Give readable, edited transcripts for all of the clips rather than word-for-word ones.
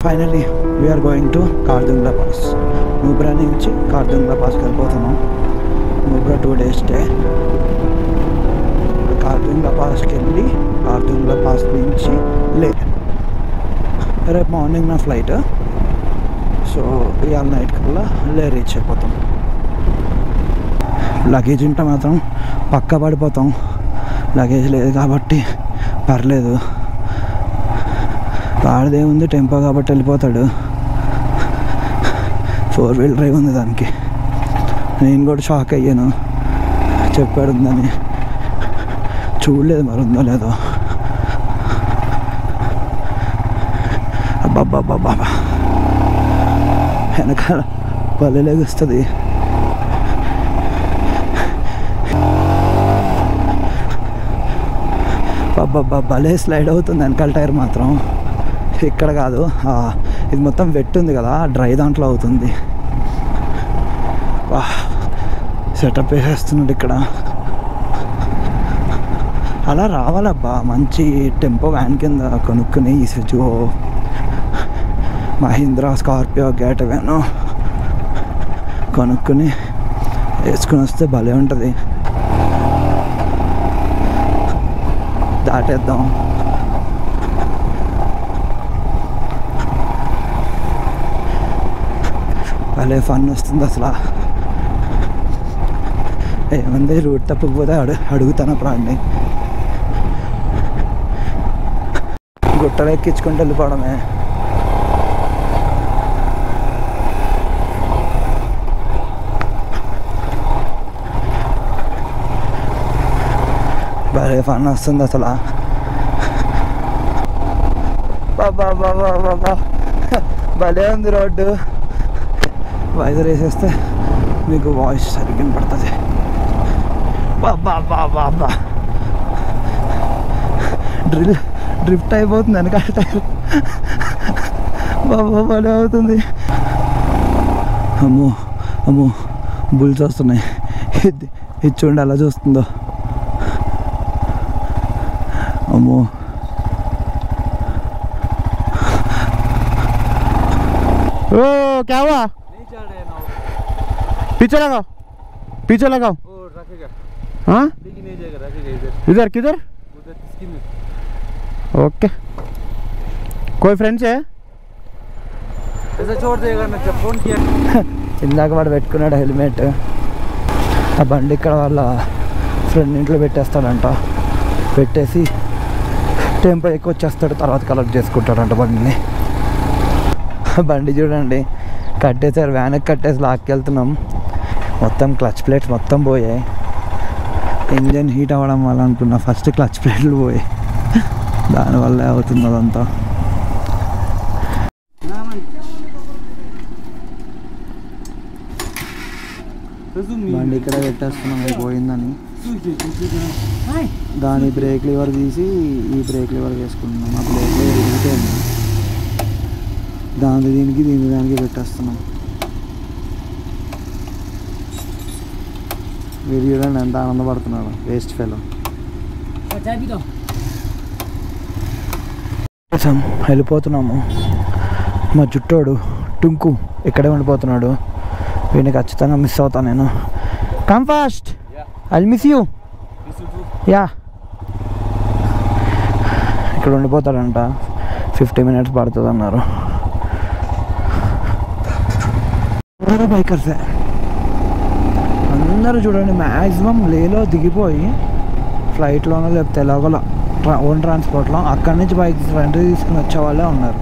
Finally we're going to Khardungla pass. Nubra నుంచి కార్దుంగ్లా పాస్కి వెళ్ళిపోతున్నాం. Nubra 2 days stay. కార్దుంగ్లా పాస్కి వెళ్ళి కార్దుంగ్లా పాస్ నుంచి రేపు మార్నింగ్ నా ఫ్లైట్. సో ఇవాళ నైట్ కల్లా రీచ్ అయిపోతాం. లగేజ్ ఉంటే మాత్రం పక్కా పడిపోతాం. లగేజ్ లేదు కాబట్టి పర్లేదు. వాడిదేముంది, టెంపో కాబట్టి వెళ్ళిపోతాడు. 4-wheel డ్రైవ్ ఉంది దానికి. నేను కూడా షాక్ అయ్యాను, చెప్పాడు ఉందని. చూడలేదు మరి ఉందో లేదో. అబ్బాబ్బాబ్బా వెనకాల భలే లెగుస్తుంది. అబ్బాబ్బా భలే స్లైడ్ అవుతుంది వెనకాల టైర్ మాత్రం. ఇక్కడ కాదు, ఇది మొత్తం వెట్ ఉంది కదా, డ్రై దాంట్లో అవుతుంది. వా సెటప్ వేసేస్తున్నాడు ఇక్కడ. అలా రావాలబ్బా, మంచి టెంపో వ్యాన్ కింద కొనుక్కుని ఈ సుజుకో మహీంద్రా స్కార్పియో గేట్ వ్యాను కొనుక్కుని వేసుకుని వస్తే భలే ఉంటుంది. దాటేద్దాం. భలే ఫన్ వస్తుంది అసలు. ఏమంది రూట్ తప్పకపోతే అడుగుతాను ప్రాణి. గుట్టలు ఎక్కించుకుంటూ వెళ్ళిపోవడమే. భలే ఫన్ వస్తుంది అసలు. బాబా బాబా బాబా భలే ఉంది రోడ్డు. వైజర్ వేసేస్తే మీకు వాయిస్ సరిగ్గా పడుతుంది. బాబా బాబా బాబా డ్రిఫ్ట్ అయిపోతుంది వెనకాల టైర్. బాబా భలే అవుతుంది. అమ్మో అమ్మో బుల్స్ వస్తున్నాయి. ఇది చూడండి అలా చూస్తుందో. అమ్మో ओ क्या हुआ? नहीं चल रहे ना. पीछे लगाओ, पीछे लगाओ. ओ रखेगा. हाँ लेकिन नहीं जाएगा, रखेगा इधर. इधर किधर? उधर स्किन में. ओके. कोई फ्रेंड्स है? ऐसे छोड़ देगा ना. जब फोन किया ఇందాక వాడు పెట్టుకున్నాడు హెల్మెట్. ఆ బండి ఇక్కడ వాళ్ళ ఫ్రెండ్ ఇంట్లో పెట్టేస్తాడంట. పెట్టేసి టెంపో ఎక్కువ వచ్చేస్తాడు, తర్వాత కలెక్ట్ చేసుకుంటాడంట బండిని. బండి చూడండి కట్టేసారు, వ్యాన్కి కట్టేసి లాక్కెళ్తున్నాం. మొత్తం క్లచ్ ప్లేట్స్ మొత్తం పోయాయి. ఇంజన్ హీట్ అవ్వడం వల్ల అనుకున్నా, ఫస్ట్ క్లచ్ ప్లేట్లు పోయాయి. దానివల్లే అవుతుంది అదంతా. బండి ఇక్కడ పెట్టేస్తున్నాం పోయిందని. దాని బ్రేక్ లివర్ తీసి ఈ బ్రేక్ లివర్ వేసుకుంటున్నాం. ఆ బ్రేక్ లివర్ ఇరిగిపోయింది. దీనికి దానికి పెట్టేస్తున్నాం. మీరు చూడండి ఎంత ఆనందపడుతున్నాడు వేస్ట్ ఫెలో. వెళ్ళిపోతున్నాము. మా జుట్టోడు టుంకు ఇక్కడే ఉండిపోతున్నాడు. వీడిని ఖచ్చితంగా మిస్ అవుతాను నేను. Come fast, I will miss you. Yeah ఇక్కడ ఉండిపోతాడంట. 50 minutes పడుతుంది అన్నారు. బైకర్సే అందరూ చూడండి, మ్యాక్సిమం లేలో దిగిపోయి ఫ్లైట్లోనో లేకపోతే ఎలాగోలో ఓన్ ట్రాన్స్పోర్ట్లో అక్కడి నుంచి బైక్స్ రెంట్ తీసుకుని వచ్చే వాళ్ళే ఉన్నారు.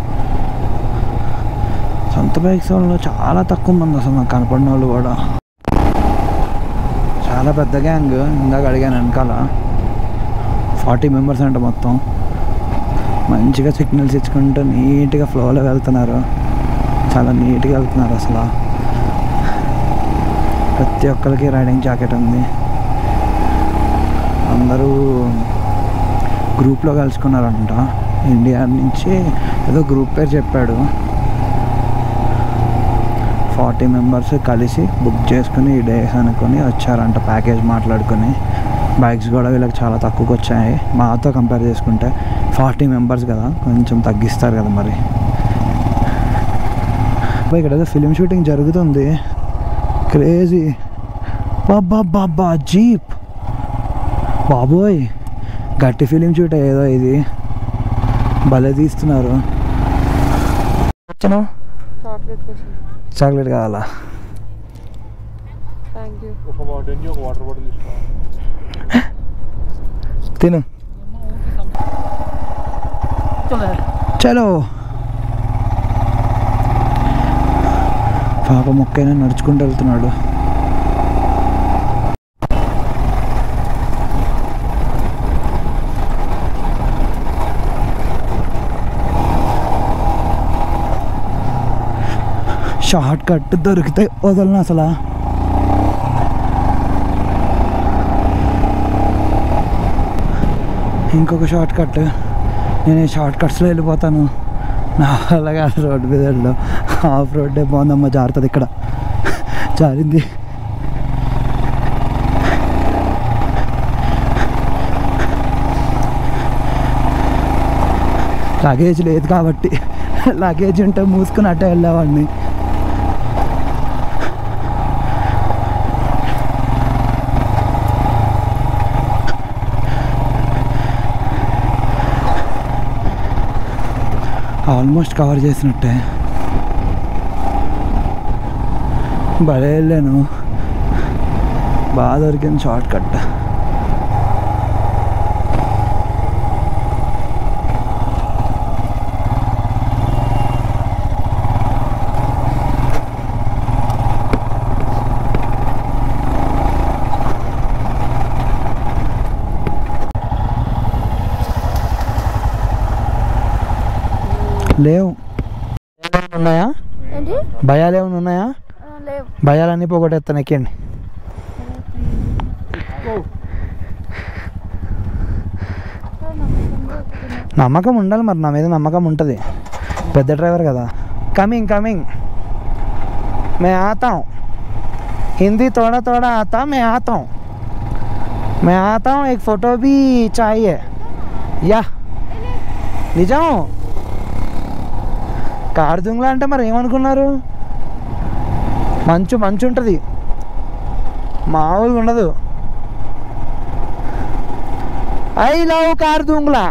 సొంత బైక్స్ వాళ్ళు చాలా తక్కువ మంది అసలు నాకు కనపడిన వాళ్ళు కూడా. చాలా పెద్ద గ్యాంగ్. ఇందాక అడిగాను వెనకాల 40 members అంట మొత్తం. మంచిగా సిగ్నల్స్ ఇచ్చుకుంటూ నీట్గా ఫ్లోలో వెళ్తున్నారు. చాలా నీట్గా వెళ్తున్నారు అసలు. ప్రతి ఒక్కరికి రైడింగ్ జాకెట్ ఉంది. అందరూ గ్రూప్లో కలుసుకున్నారంట. ఇండియా నుంచి ఏదో గ్రూప్ పేరు చెప్పాడు. 40 members కలిసి బుక్ చేసుకుని ఈ డేస్ అనుకొని వచ్చారంట. ప్యాకేజ్ మాట్లాడుకొని. బైక్స్ కూడా వీళ్ళకి చాలా తక్కువకి వచ్చాయి మాతో కంపేర్ చేసుకుంటే. 40 members కదా, కొంచెం తగ్గిస్తారు కదా మరి. ఇక్కడ ఏదో ఫిలిం షూటింగ్ జరుగుతుంది. క్రేజీ. బాబా జీప్ బాబోయ్, గట్టి ఫిలిం షూట్ ఏదో ఇది, భలే తీస్తున్నారు. చాక్లెట్ కావాలా? తిను. చలో. పాప మొక్కైనా నడుచుకుంటూ వెళ్తున్నాడు. షార్ట్ కట్ దొరికితే వదలను అసలు. ఇంకొక షార్ట్ కట్, నేను ఈ షార్ట్ కట్స్లో వెళ్ళిపోతాను. నా వల్ల కాదు రోడ్డు మీద వెళ్ళడం. ఆఫ్ రోడ్డే బాగుందమ్మా, జారుతుంది. ఇక్కడ జారింది. లగేజ్ లేదు కాబట్టి, లగేజ్ ఉంటే మూసుకుని అట్టే వెళ్ళేవాడిని. ఆల్మోస్ట్ కవర్ చేసినట్టే. భలే వెళ్ళాను, బాగా దొరికింది షార్ట్ కట్. లేవు. ఉన్నాయా భయాలు? ఏమైనా ఉన్నాయా? భయాలన్నీ పోగొట్టేస్తాను, ఎక్కండి. నమ్మకం ఉండాలి మరి, నా మీద నమ్మకం ఉంటుంది. పెద్ద డ్రైవర్ కదా. కమింగ్ కమింగ్ मैं आता हूँ, हिंदी थोड़ा थोड़ा आता, मैं आता हूँ, एक फ़ोटो भी चाहिए या నిజం. కారు దుంగలా అంటే మరి ఏమనుకున్నారు? మంచు మంచు ఉంటుంది, మామూలుగా ఉండదు. I love Khardungla.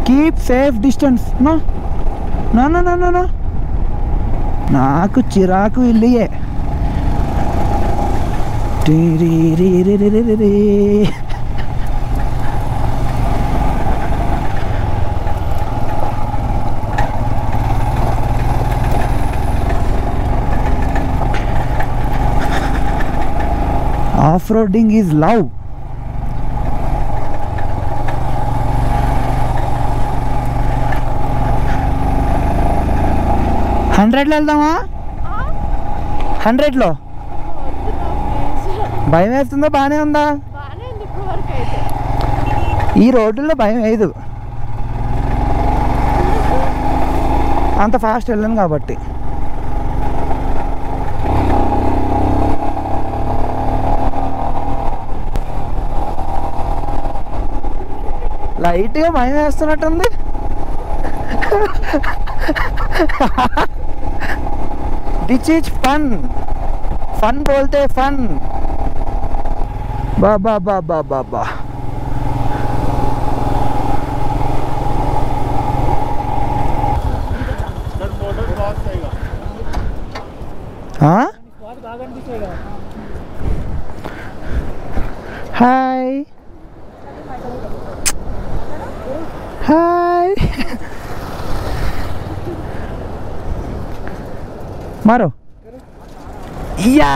Keep safe distance. No no no no no, నాకు చిరాకు ఇల్లియే. Off-roading is love. హండ్రెడ్లో వెళ్దామా? 100లో భయం వేస్తుందా? బాగానే ఉందా? ఈ రోడ్డులో భయం వేయదు, అంత ఫాస్ట్ వెళ్ళను కాబట్టి. లైట్గా భయం వేస్తున్నట్టుంది. दिस इज फन, फन बोलते फन. बाबा बाबा बाबा. हाँ हाय हाय मारो या.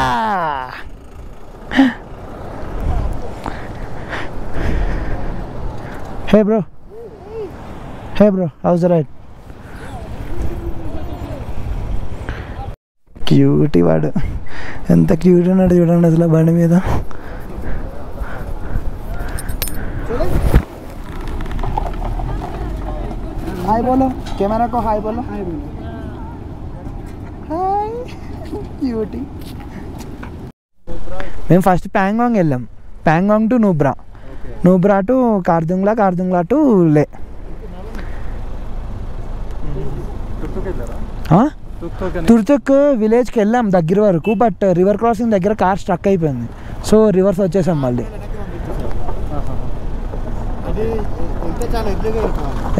Hey bro, how's the ride? Cutie వాడు, ఎంత క్యూట్ ఉన్నాడు చూడండి అసలు బండి మీద. హాయ్ బోలో, కెమెరాకో హాయ్ బోలో. Hi cutie. మేము ఫస్ట్ ప్యాంగాంగ్ వెళ్ళాం, Pangong to Nubra, Nubra to Khardungla, Khardungla to Leh. Turtuk విలేజ్కి వెళ్ళాం దగ్గర వరకు, బట్ రివర్ క్రాసింగ్ దగ్గర కార్ స్ట్రక్ అయిపోయింది, సో రివర్స్ వచ్చేసాం మళ్ళీ.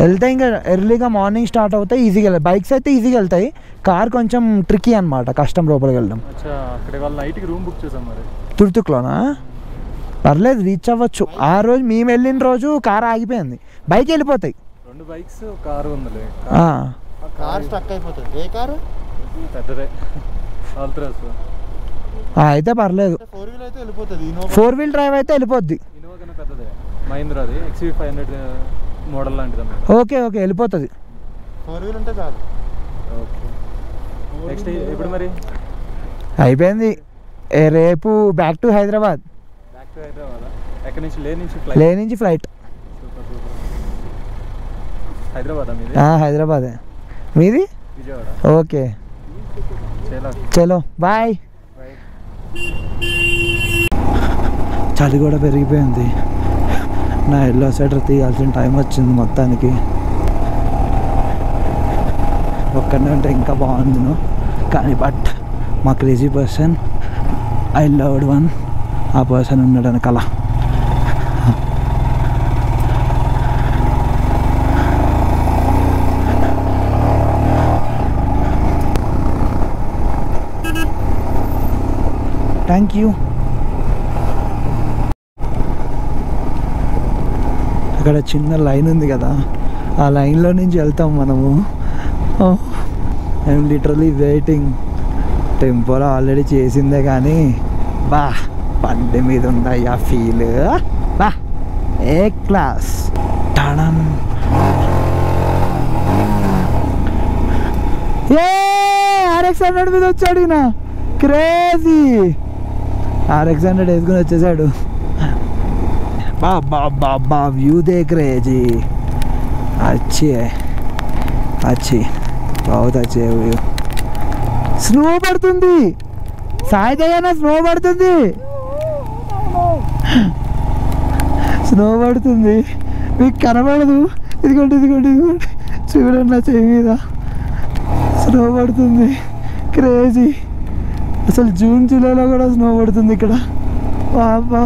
వెళ్తే ఇంకా ఎర్లీగా మార్నింగ్ స్టార్ట్ అవుతాయి, ఈజీగా వెళ్తాయి. బైక్స్ అయితే ఈజీగా వెళ్తాయి, కార్ కొంచెం ట్రిక్కీ అనమాట, కష్టం లోపలికి వెళ్ళడం. తుర్తుక్లోనా? పర్లేదు, రీచ్ అవ్వచ్చు. ఆ రోజు మేము వెళ్ళిన రోజు కార్ ఆగిపోయింది, బైక్ వెళ్ళిపోతాయి. 2 బైక్స్ కారు ఉంది, కార్ స్టక్ అయిపోతుంది. ఏ కారు? పెద్దదే, అయితే పర్లేదు. 4 వీల్ అయితే వెళ్ళిపోతుంది, 4 వీల్ డ్రైవ్ అయితే వెళ్ళిపోద్ది. ఇన్నోవా కన్నా పెద్దదే, మహీంద్రాది XV500 మోడల్ లాంటిది అన్నమాట. ఓకే ఓకే, వెళ్ళిపోతుంది. 4 వీల్ ఉంటే చాలు. ఓకే, నెక్స్ట్ ఇప్పుడు మరి అయిపోయింది. రేపు బ్యాక్ టు హైదరాబాద్. ఎక్కడి నుంచి? లే నుంచి ఫ్లైట్. హైదరాబాద్ మీది? హైదరాబాదే. మీది? విజయవాడ. ఓకే, చలో బాయ్. చలి కూడా పెరిగిపోయింది, నా ఎల్లో స్వెటర్ తీయాల్సిన టైం వచ్చింది మొత్తానికి. ఒక్కనే ఉంటే ఇంకా బాగుంది కానీ, బట్ మా crazy person, I loved one, ఆ పర్సన్ ఉన్నాడు వెనకాల. Thank you. అక్కడ చిన్న లైన్ ఉంది కదా, ఆ లైన్లో నుంచి వెళ్తాం మనము. I'm literally waiting. టెంపోలో ఆల్రెడీ చేసిందే కానీ బా బండి మీద ఉందయ్యా ఫీల్, బా ఏ క్లాస్. టడన్ RX100 మీద వచ్చాడు ఈయన, క్రేజీ. RX100 వేసుకుని వచ్చేసాడు. బా బా బా బా వ్యూ దే క్రేజీ, अच्छी बहुत अच्छी है వ్యూ. స్నో పడుతుంది సాయి దగ్గర, స్నో పడుతుంది మీకు కనబడదు. ఇదిగోండి చూడండి నా చెయ్యి మీద స్నో పడుతుంది, క్రేజీ. అసలు జూన్ జూలైలో కూడా స్నో పడుతుంది ఇక్కడ. బాబా,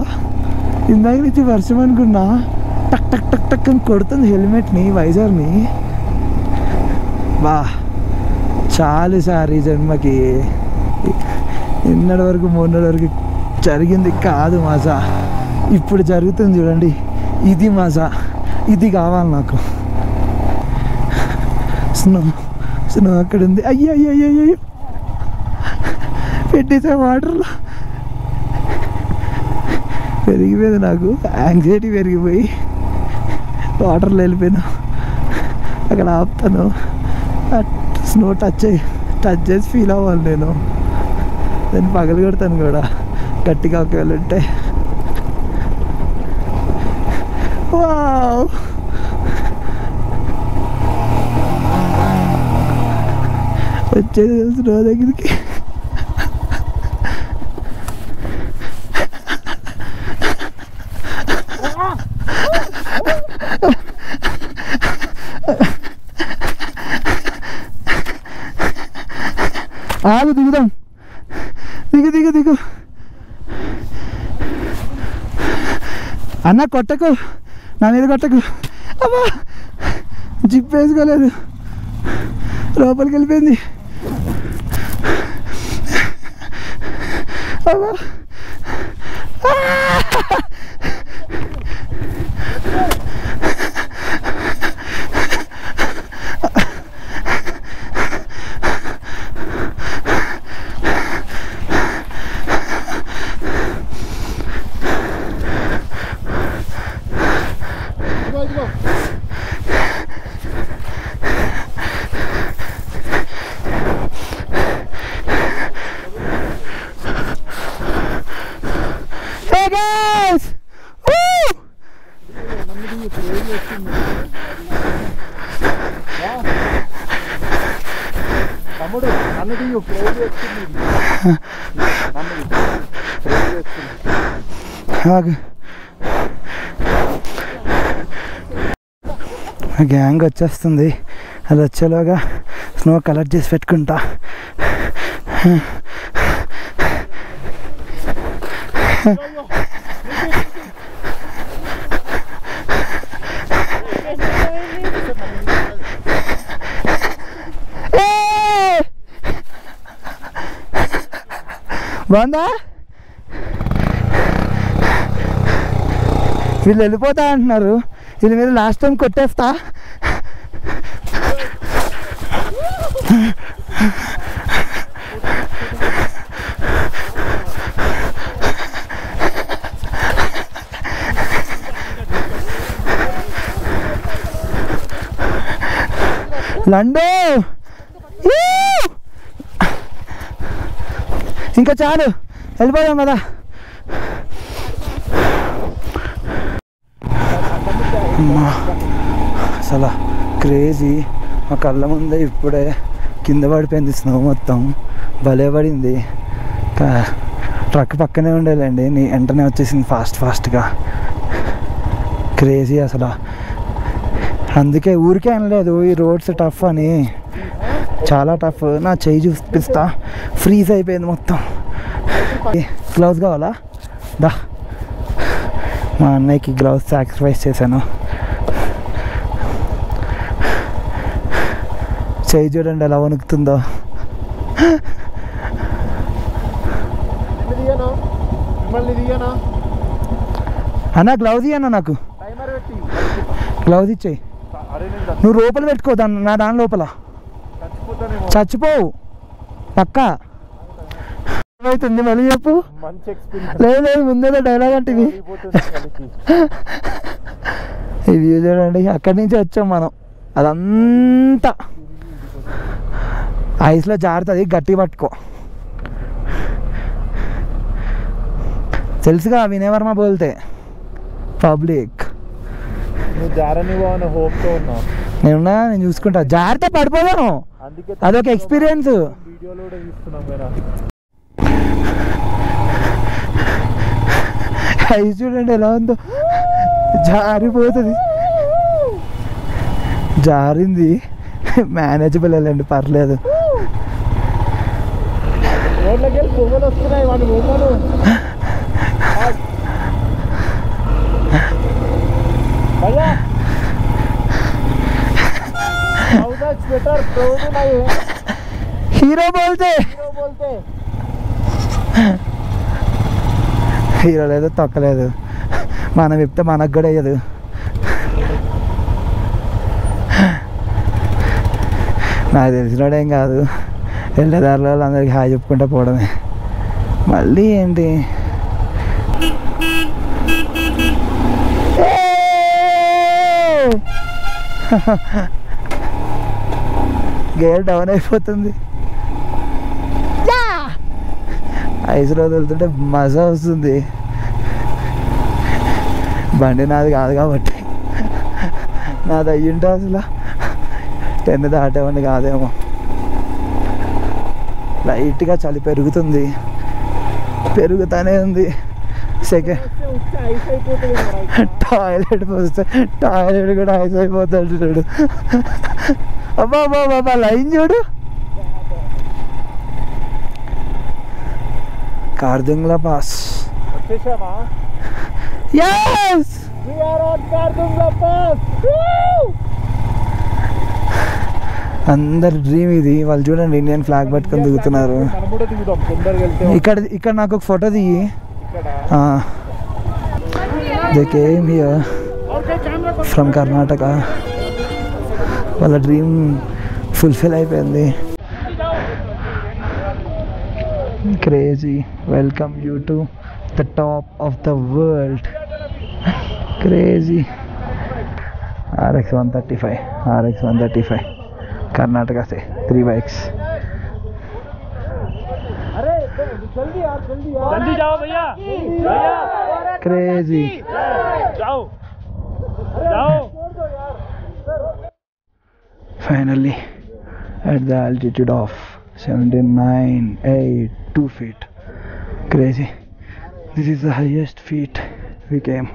ఇందాక నుంచి వర్షం అనుకున్నా, టక్ టక్ టక్ టక్ అని కొడుతుంది హెల్మెట్ని, వైజర్ని. బా చాలు సార్ ఈ జన్మకి, నిన్నటి వరకు మొన్నటి వరకు జరిగింది కాదు మజా, ఇప్పుడు జరుగుతుంది చూడండి, ఇది మజా, ఇది కావాలి నాకు. స్నో అక్కడ ఉంది. అయ్యో పెట్టేసా వాటర్లో. పెరిగిపోయింది నాకు, యాంగ్జైటీ పెరిగిపోయి వాటర్లో వెళ్ళిపోయాను. అక్కడ ఆపుతాను, స్నో టచ్ చేసి ఫీల్ అవ్వాలి నేను, దాన్ని పగలు కొడతాను కూడా గట్టిగా ఒకవేళ ఉంటే. వావ్, వచ్చేది స్నో దగ్గరికి. ఆగు, దిగుదాం, దిగు అన్న, కొట్టకు, నా మీద కొట్టకు. అబ్బా, జిప్ వేసుకోలేదు, లోపలికి వెళ్ళిపోయింది. అబ్బా, గ్యాంగ్ వచ్చేస్తుంది, అది వచ్చేలోగా స్నో కలెక్ట్ చేసి పెట్టుకుంటా. బాగుందా? వీళ్ళు వెళ్ళిపోతా అంటున్నారు. వీళ్ళ మీద లాస్ట్ టైం కొట్టేస్తా. లండో ఇంకా చాలు, వెళ్ళిపోదాం కదా. అసలు క్రేజీ. మా కళ్ళ ముందే ఇప్పుడే కింద పడిపోయింది స్నో మొత్తం, భలే పడింది. ట్రక్ పక్కనే ఉండేలేండి, వెంటనే వచ్చేసింది ఫాస్ట్గా. క్రేజీ అసలు. అందుకే ఊరికే అనలేదు ఈ రోడ్స్ టఫ్ అని, చాలా టఫ్. నా చెయ్యి చూపిస్తా, ఫ్రీజ్ అయిపోయింది మొత్తం. గ్లౌజ్ కావాలా? దా, మా అన్నయ్యకి గ్లౌజ్ సాక్రిఫైస్ చేశాను. చెయ్యి చూడండి ఎలా వణుకుతుందో. అన్నా గ్లౌజ్ ఇయ్యన్నా, నాకు గ్లౌజ్ ఇచ్చేయి. నువ్వు లోపల పెట్టుకో నా దాని లోపల, చచ్చిపోవు పక్కా. అవుతుంది మళ్ళీ చెప్పు. లేదు లేదు, ముందే డైలాగ్ అంటే ఇది. ఇది చూడండి, అక్కడి నుంచి వచ్చాం మనం. అదంతా ఐస్లో జారుతుంది, గట్టి పట్టుకో. తెలుసుగా వినయవర్మ బోల్తే పబ్లిక్. నేనున్నా, నేను చూసుకుంటా. జాగ్రత్త పడిపోదాను, అదొక ఎక్స్పీరియన్స్. ఐస్ చూడండి ఎలా ఉందో, జారిపోతుంది. జారింది, మేనేజబుల్ వెళ్ళండి, పర్లేదు. హీరో బోల్తే హీరో లేదు, తొక్కలేదు. మనం చెప్తే మనకు కూడా అయ్యదు. నాకు తెలిసినోడేం కాదు, వెళ్ళేదారిలో అందరికి హాయ్ చెప్పుకుంటూ పోవడమే. మళ్ళీ ఏంటి గేర్ డౌన్ అయిపోతుంది. ఐస్లో వెళ్తుంటే మజా వస్తుంది. బండి నాది కాదు కాబట్టి, నాది అయ్యింటే అసలు 10 దాటేవాడిని కాదేమో. లైట్గా చలి పెరుగుతుంది, పెరుగుతానే ఉంది. టాయిలెట్ పోస్తే టాయిలెట్ కూడా ఐస్ అయిపోతాడు చూడు. అబ్బా అబ్బా బాబా, లైన్ చూడు. Khardung La pass. Yes! We are on Kardungla Pass. అందరి డ్రీమ్ ఇది. వాళ్ళు చూడండి ఇండియన్ ఫ్లాగ్ పట్టుకొని దిగుతున్నారు. ఇక్కడ నాకు ఒక ఫోటో దిగి. They came here from Karnataka. వాళ్ళ డ్రీమ్ ఫుల్ఫిల్ అయిపోయింది. Crazy. Welcome you to the top of the world. Crazy. RX 135 Karnataka से 3 बाइक्स. अरे जल्दी यार, जल्दी जाओ भैया. Crazy. जाओ. Finally at the altitude of 79.82 feet. Crazy. This is the highest feet we came.